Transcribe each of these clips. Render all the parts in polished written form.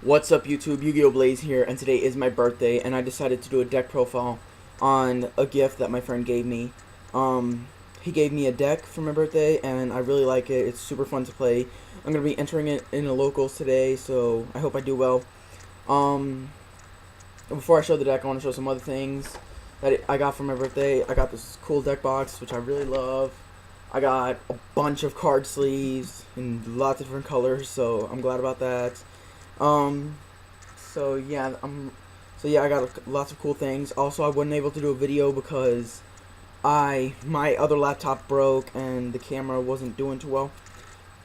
What's up YouTube, Yu-Gi-Oh! Blaze here, and today is my birthday, and I decided to do a deck profile on a gift that my friend gave me. He gave me a deck for my birthday, and I really like it. It's super fun to play. I'm going to be entering it in the locals today, so I hope I do well. Before I show the deck, I want to show some other things that I got for my birthday. I got this cool deck box, which I really love. I got a bunch of card sleeves in lots of different colors, so I'm glad about that. So yeah, I got lots of cool things. Also, I wasn't able to do a video because my other laptop broke and the camera wasn't doing too well.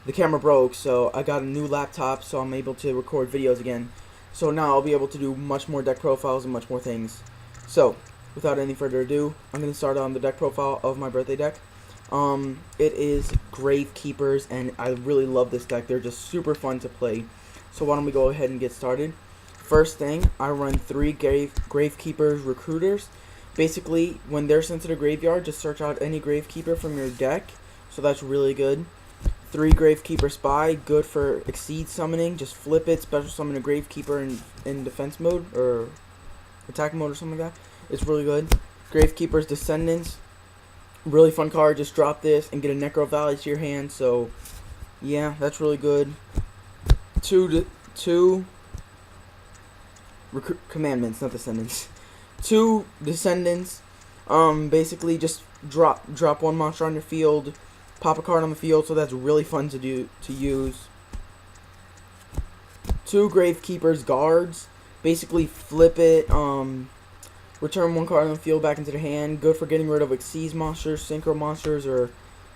The camera broke, so I got a new laptop, so I'm able to record videos again. So now I'll be able to do much more deck profiles and much more things. So, without any further ado, I'm going to start on the deck profile of my birthday deck. It is Gravekeepers, and I really love this deck. They're just super fun to play. So why don't we go ahead and get started. First thing, I run 3 Gravekeepers recruiters. Basically, when they're sent to the graveyard, just search out any Gravekeeper from your deck. So that's really good. 3 Gravekeeper Spy, good for Exceed summoning. Just flip it, special summon a Gravekeeper in defense mode or attack mode or something like that. It's really good. Gravekeeper's Descendants, really fun card. Just drop this and get a Necro Valley to your hand. So yeah, that's really good. Two commandments, not descendants. 2 descendants. Basically just drop 1 monster on your field, pop a card on the field, so that's really fun to use. 2 Gravekeepers guards. Basically flip it, return 1 card on the field back into the hand. Good for getting rid of Xyz monsters, Synchro monsters, or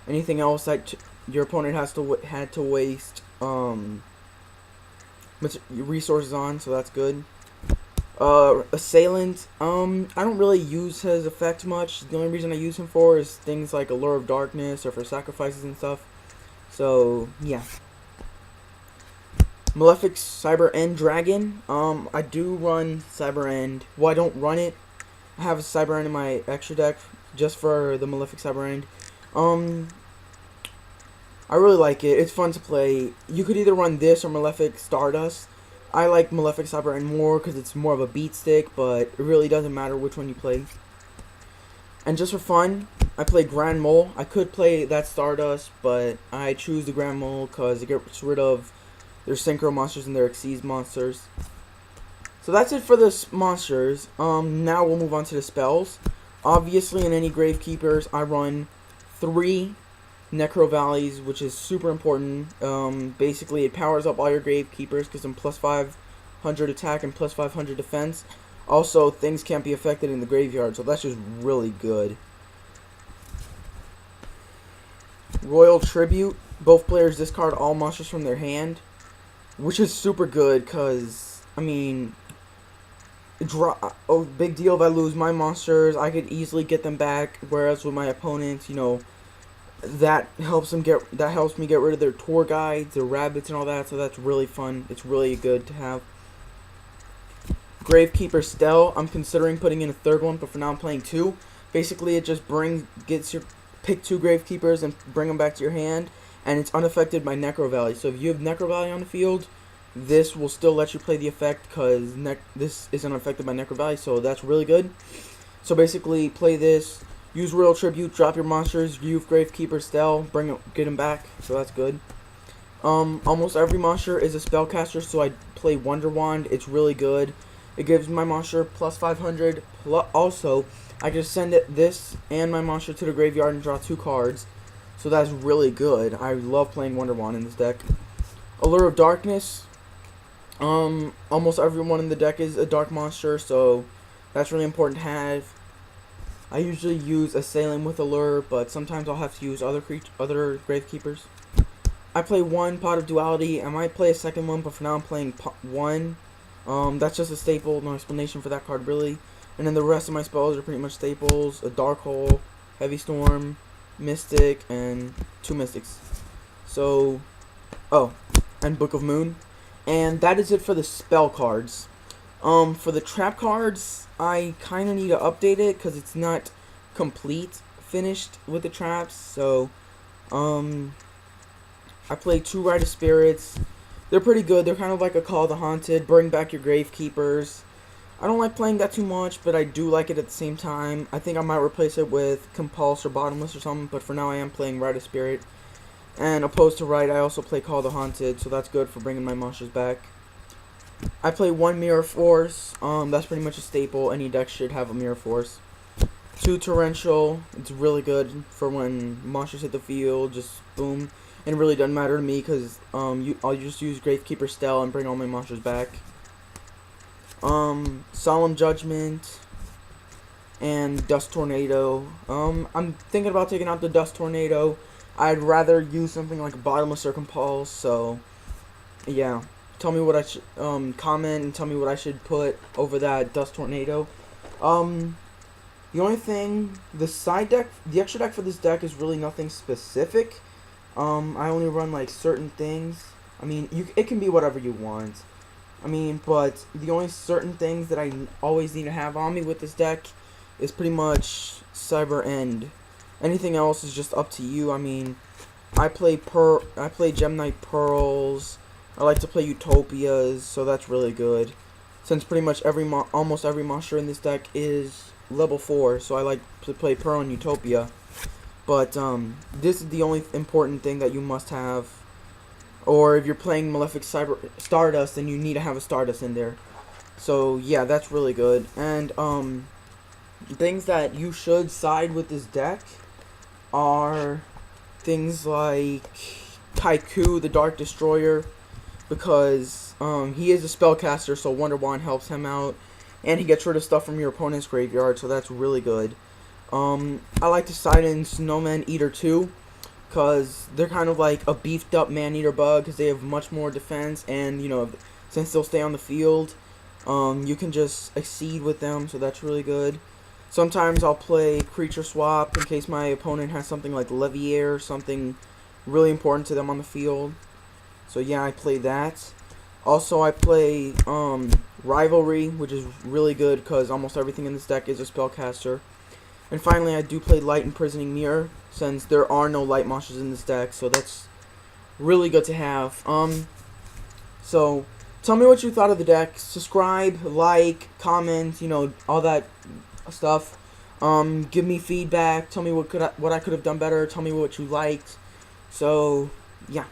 anything else that your opponent had to waste resources on, so that's good. Assailant, I don't really use his effect much. The only reason I use him for is things like Allure of Darkness or for sacrifices and stuff. So yeah. Malefic Cyber End Dragon. I do run Cyber End. Well, I don't run it. I have a Cyber End in my extra deck just for the Malefic Cyber End. I really like it. It's fun to play. You could either run this or Malefic Stardust. I like Malefic Cyber End more because it's more of a beat stick, but it really doesn't matter which one you play. And just for fun, I play Grand Mole. I could play that Stardust, but I choose the Grand Mole because it gets rid of their Synchro monsters and their Xyz monsters. So that's it for the monsters. Now we'll move on to the spells. Obviously, in any Gravekeepers, I run 3 Necro Valleys, which is super important. Basically, it powers up all your Gravekeepers, gives them plus 500 attack and plus 500 defense. Also, things can't be affected in the graveyard, so that's just really good. Royal Tribute. Both players discard all monsters from their hand, which is super good, because, I mean, big deal if I lose my monsters, I could easily get them back, whereas with my opponents, you know, that helps me get rid of their tour guides, their rabbits and all that, so that's really fun. It's really good to have. Gravekeeper Stell, I'm considering putting in a 3rd one, but for now I'm playing 2. Basically, it just pick 2 Gravekeepers and bring them back to your hand, and it's unaffected by Necro Valley. So if you have Necro Valley on the field, this will still let you play the effect because this isn't affected by Necro Valley, so that's really good. So basically, play this. Use Royal Tribute, drop your monsters, use Gravekeeper Stell, get them back, so that's good. Almost every monster is a spellcaster, so I play Wonder Wand. It's really good. It gives my monster plus 500. Also, I can send this and my monster to the graveyard and draw 2 cards, so that's really good. I love playing Wonder Wand in this deck. Allure of Darkness. Almost everyone in the deck is a dark monster, so that's really important to have. I usually use Assailant with Allure, but sometimes I'll have to use other Gravekeepers. I play 1 Pot of Duality. I might play a 2nd one, but for now I'm playing 1. That's just a staple, no explanation for that card really. And then the rest of my spells are pretty much staples. A Dark Hole, Heavy Storm, Mystic, and 2 Mystics. So, and Book of Moon. And that is it for the spell cards. For the trap cards, I kind of need to update it because it's not finished with the traps. So, I play 2 Rite of Spirits, They're pretty good. They're kind of like a Call of the Haunted. Bring back your Gravekeepers. I don't like playing that too much, but I do like it at the same time. I think I might replace it with Compulse or Bottomless or something, but for now I am playing Rite of Spirit. And opposed to Rite, I also play Call of the Haunted, so that's good for bringing my monsters back. I play 1 Mirror Force. That's pretty much a staple. Any deck should have a Mirror Force. 2 Torrential. It's really good for when monsters hit the field. Just boom. And it really doesn't matter to me because I'll just use Gravekeeper Stell and bring all my monsters back. Solemn Judgment and Dust Tornado. I'm thinking about taking out the Dust Tornado. I'd rather use something like a Bottomless or Compulse, so yeah. Tell me what I should comment and tell me what I should put over that Dust Tornado. The only thing, the side deck, the extra deck for this deck is really nothing specific. I only run like certain things. I mean, it can be whatever you want. I mean, but the only certain things that I always need to have on me with this deck is pretty much Cyber End. Anything else is just up to you. I mean, I play Gem Knight Pearls. I like to play Utopias, so that's really good. Since pretty much almost every monster in this deck is level 4, so I like to play Pearl and Utopia. But this is the only important thing that you must have. Or if you're playing Malefic Stardust, then you need to have a Stardust in there. So yeah, that's really good. And things that you should side with this deck are things like Kaiku, the Dark Destroyer, because he is a spellcaster, so Wonder Wand helps him out, and he gets rid of stuff from your opponent's graveyard, so that's really good. I like to side in Snowman Eater too, because they're kind of like a beefed up Man-Eater bug, because they have much more defense, and, you know, since they'll stay on the field, you can just exceed with them, so that's really good. Sometimes I'll play Creature Swap in case my opponent has something like Leviair, something really important to them on the field. So yeah, I play that. Also, I play Rivalry, which is really good because almost everything in this deck is a spellcaster. And finally, I do play Light Imprisoning Mirror, since there are no light monsters in this deck, so that's really good to have. So tell me what you thought of the deck. Subscribe, like, comment, you know, all that stuff. Give me feedback. Tell me what I could have done better. Tell me what you liked. So yeah.